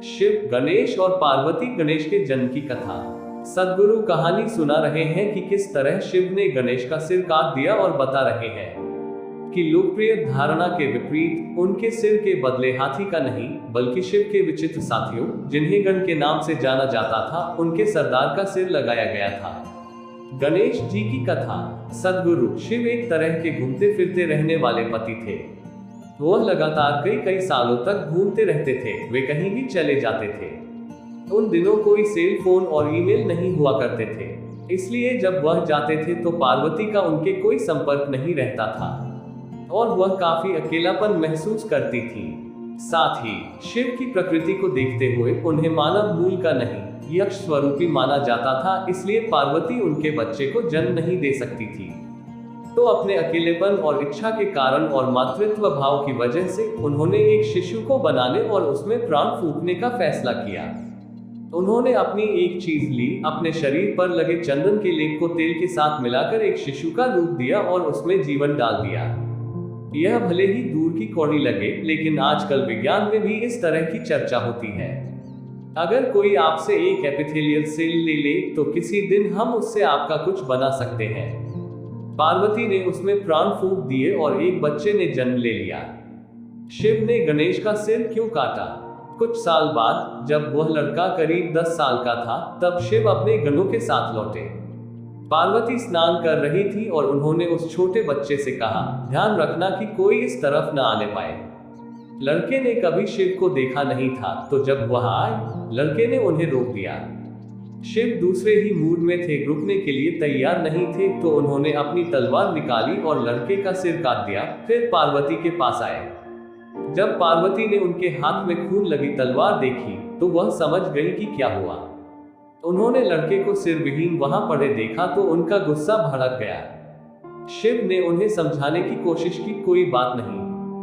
शिव, गणेश और पार्वती। गणेश के जन्म की कथा। सद्गुरु कहानी सुना रहे हैं कि किस तरह शिव ने गणेश का सिर काट दिया और बता रहे हैं कि लोकप्रिय धारणा के विपरीत उनके सिर के बदले हाथी का नहीं बल्कि शिव के विचित्र साथियों, जिन्हें गण के नाम से जाना जाता था, उनके सरदार का सिर लगाया गया था। गणेश जी की कथा। सद्गुरु शिव एक तरह के घूमते फिरते रहने वाले पति थे। वह लगातार कई सालों तक घूमते रहते थे, वे कहीं भी चले जाते थे। उन दिनों कोई सेल फोन और ईमेल नहीं हुआ करते थे, इसलिए जब वह जाते थे तो पार्वती का उनके कोई संपर्क नहीं रहता था और वह काफी अकेलापन महसूस करती थी। साथ ही शिव की प्रकृति को देखते हुए उन्हें मानव मूल का नहीं यक्ष स्वरूपी माना जाता था, इसलिए पार्वती उनके बच्चे को जन्म नहीं दे सकती थी। तो अपने अकेलेपन और इच्छा के कारण और मातृत्व भाव की वजह से उन्होंने एक शिशु को बनाने और उसमें प्राण फूंकने का फैसला किया। उन्होंने अपनी एक चीज ली, अपने शरीर पर लगे चंदन के लेप को तेल के साथ मिलाकर एक शिशु का रूप दिया और उसमें जीवन डाल दिया। यह भले ही दूर की कौड़ी लगे, लेकिन आजकल विज्ञान में भी इस तरह की चर्चा होती है। अगर कोई आपसे एक एपिथेलियल सेल ले ले तो किसी दिन हम उससे आपका कुछ बना सकते हैं। पार्वती ने उसमें प्राण फूंक दिए और एक बच्चे ने जन्म ले लिया। शिव ने गणेश का सिर क्यों काटा? कुछ साल बाद जब वह लड़का करीब 10 साल का था, तब शिव अपने गणों के साथ लौटे। पार्वती स्नान कर रही थी और उन्होंने उस छोटे बच्चे से कहा, ध्यान रखना कि कोई इस तरफ न आने पाए। लड़के ने कभी शिव को देखा नहीं था, तो जब वह आए, लड़के ने उन्हें रोक दिया। शिव दूसरे ही मूड में थे, रुकने के लिए तैयार नहीं थे, तो उन्होंने अपनी तलवार निकाली और लड़के का सिर काट दिया। फिर पार्वती के पास आए। जब पार्वती ने उनके हाथ में खून लगी तलवार देखी तो वह समझ गई कि क्या हुआ। उन्होंने लड़के को सिर विहीन वहां पड़े देखा तो उनका गुस्सा भड़क गया। शिव ने उन्हें समझाने की कोशिश की, कोई बात नहीं,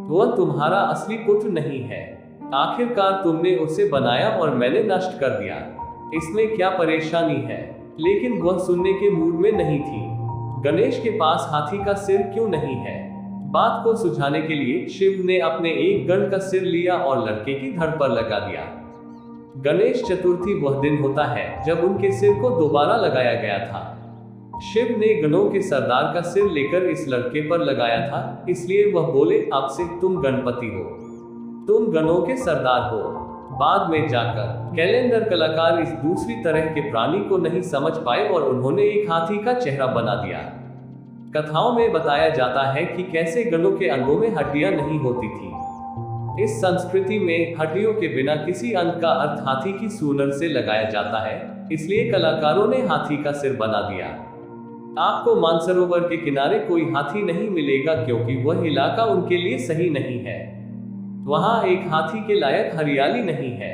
वह तुम्हारा असली पुत्र नहीं है। आखिरकार तुमने उसे बनाया और मैंने नष्ट कर दिया, इसमें क्या परेशानी है? लेकिन वह सुनने के मूड में नहीं थी। गणेश के पास हाथी का सिर क्यों नहीं है? बात को सुझाने के लिए शिव ने अपने एक गण का सिर लिया और लड़के की धड़ पर लगा दिया। गणेश चतुर्थी वह दिन होता है जब उनके सिर को दोबारा लगाया गया था। शिव ने गणों के सरदार का सिर लेकर इस लड़के पर लगाया था, इसलिए वह बोले, अब से तुम गणपति हो, तुम गणों के सरदार हो। बाद में जाकर कैलेंडर कलाकार इस दूसरी तरह के प्राणी को नहीं समझ पाए और उन्होंने एक हाथी का चेहरा बना दिया। कथाओं में बताया जाता है कि कैसे गणों के अंगों में हड्डियां नहीं होती थी। इस संस्कृति में हड्डियों के बिना किसी अंग का अर्थ हाथी की सूंड से लगाया जाता है, इसलिए कलाकारों ने हाथी का सिर बना दिया। आपको मानसरोवर के किनारे कोई हाथी नहीं मिलेगा क्योंकि वह इलाका उनके लिए सही नहीं है। वहां एक हाथी के लायक हरियाली नहीं है।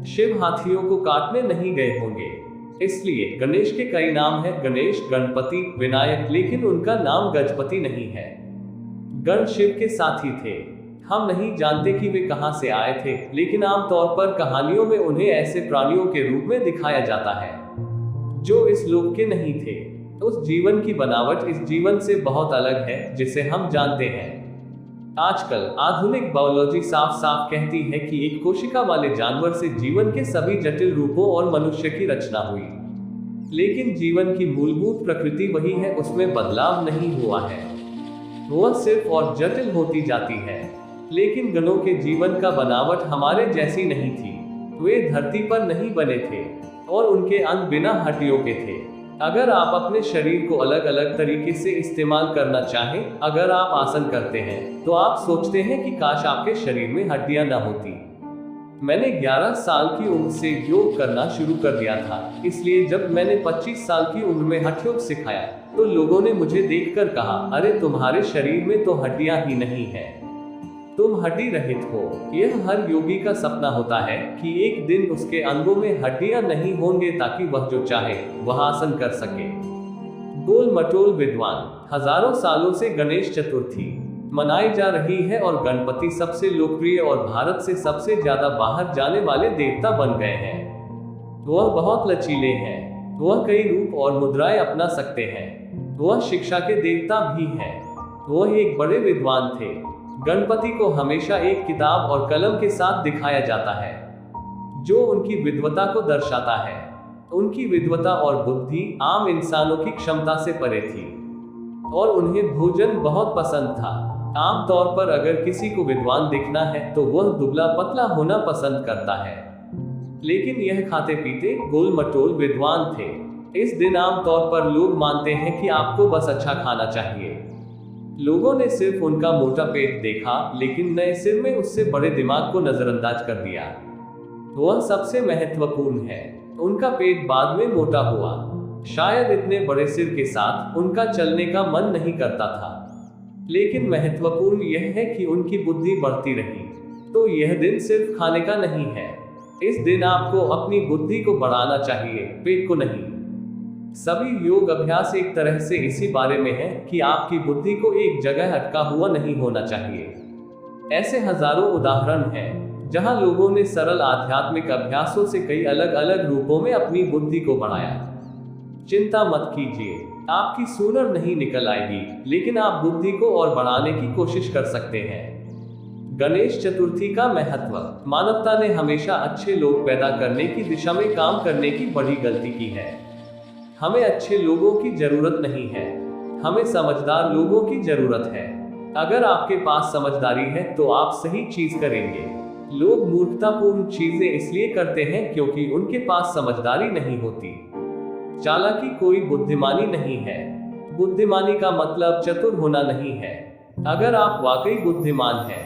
शिव हाथियों को काटने नहीं गए होंगे, इसलिए गणेश के कई नाम हैं, गणेश, गणपति, विनायक, लेकिन उनका नाम गजपति नहीं है। गण शिव के साथी थे। हम नहीं जानते कि वे कहां से आए थे, लेकिन आमतौर पर कहानियों में उन्हें ऐसे प्राणियों के रूप में दिखाया जाता है जो इस लोक के नहीं थे। उस जीवन की बनावट इस जीवन से बहुत अलग है जिसे हम जानते हैं। आजकल आधुनिक बायोलॉजी साफ साफ कहती है कि एक कोशिका वाले जानवर से जीवन के सभी जटिल रूपों और मनुष्य की रचना हुई, लेकिन जीवन की मूलभूत प्रकृति वही है, उसमें बदलाव नहीं हुआ है। वह सिर्फ और जटिल होती जाती है। लेकिन गणों के जीवन का बनावट हमारे जैसी नहीं थी। वे धरती पर नहीं बने थे और उनके अंग बिना हड्डियों के थे। अगर आप अपने शरीर को अलग अलग तरीके से इस्तेमाल करना चाहें, अगर आप आसन करते हैं तो आप सोचते हैं कि काश आपके शरीर में हड्डियां न होती। मैंने 11 साल की उम्र से योग करना शुरू कर दिया था, इसलिए जब मैंने 25 साल की उम्र में हठ योग सिखाया तो लोगों ने मुझे देखकर कहा, अरे तुम्हारे शरीर में तो हड्डियां ही नहीं है, तुम हड्डी रहित हो। यह हर योगी का सपना होता है कि एक दिन उसके अंगों में हड्डियां नहीं होंगे ताकि वह जो चाहे वह आसन कर सके। गोल मटोल विद्वान। हजारों सालों से गणेश चतुर्थी मनाई जा रही है और गणपति सबसे लोकप्रिय और भारत से सबसे ज्यादा बाहर जाने वाले देवता बन गए हैं। वह बहुत लचीले हैं, वह कई रूप और मुद्राएं अपना सकते हैं, वह शिक्षा के देवता भी हैं, वह एक बड़े विद्वान थे। गणपति को हमेशा एक किताब और कलम के साथ दिखाया जाता है। जो उनकी विद्वता को दर्शाता है। उनकी विद्वता और बुद्धि आम इंसानों की क्षमता से परे थी और उन्हें भोजन बहुत पसंद था। आमतौर पर अगर किसी को विद्वान दिखना है तो वह दुबला पतला होना पसंद करता है, लेकिन यह खाते पीते गोल मटोल विद्वान थे। इस दिन आमतौर पर लोग मानते हैं कि आपको बस अच्छा खाना चाहिए। लोगों ने सिर्फ उनका मोटा पेट देखा, लेकिन नए सिर में उससे बड़े दिमाग को नजरअंदाज कर दिया। वह सबसे महत्वपूर्ण है। उनका पेट बाद में मोटा हुआ। शायद इतने बड़े सिर के साथ उनका चलने का मन नहीं करता था, लेकिन महत्वपूर्ण यह है कि उनकी बुद्धि बढ़ती रही। तो यह दिन सिर्फ खाने का नहीं है। इस दिन आपको अपनी बुद्धि को बढ़ाना चाहिए, पेट को नहीं। सभी योग अभ्यास एक तरह से इसी बारे में है कि आपकी बुद्धि को एक जगह अटका हुआ नहीं होना चाहिए। ऐसे हजारों उदाहरण हैं जहां लोगों ने सरल आध्यात्मिक अभ्यासों से कई अलग अलग रूपों में अपनी बुद्धि को बढ़ाया। चिंता मत कीजिए, आपकी सूरन नहीं निकल आएगी, लेकिन आप बुद्धि को और बढ़ाने की कोशिश कर सकते हैं। गणेश चतुर्थी का महत्व। मानवता ने हमेशा अच्छे लोग पैदा करने की दिशा में काम करने की बड़ी गलती की है। हमें अच्छे लोगों की जरूरत नहीं है, हमें समझदार लोगों की जरूरत है। अगर आपके पास समझदारी है तो आप सही चीज करेंगे। लोग मूर्खतापूर्ण चीजें इसलिए करते हैं क्योंकि उनके पास समझदारी नहीं होती। चालाकी कोई बुद्धिमानी नहीं है। बुद्धिमानी का मतलब चतुर होना नहीं है। अगर आप वाकई बुद्धिमान हैं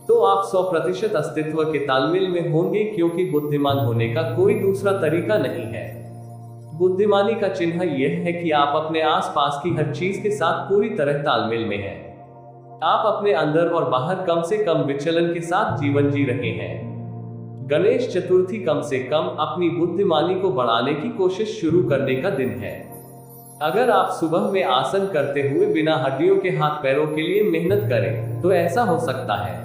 तो आप 100% अस्तित्व के तालमेल में होंगे, क्योंकि बुद्धिमान होने का कोई दूसरा तरीका नहीं है। बुद्धिमानी का चिन्ह यह है कि आप अपने आसपास की हर चीज के साथ पूरी तरह तालमेल में हैं। आप अपने अंदर और बाहर कम से कम विचलन के साथ जीवन जी रहे हैं। गणेश चतुर्थी कम से कम अपनी बुद्धिमानी को बढ़ाने की कोशिश शुरू करने का दिन है। अगर आप सुबह में आसन करते हुए बिना हड्डियों के हाथ पैरों के लिए मेहनत करें तो ऐसा हो सकता है।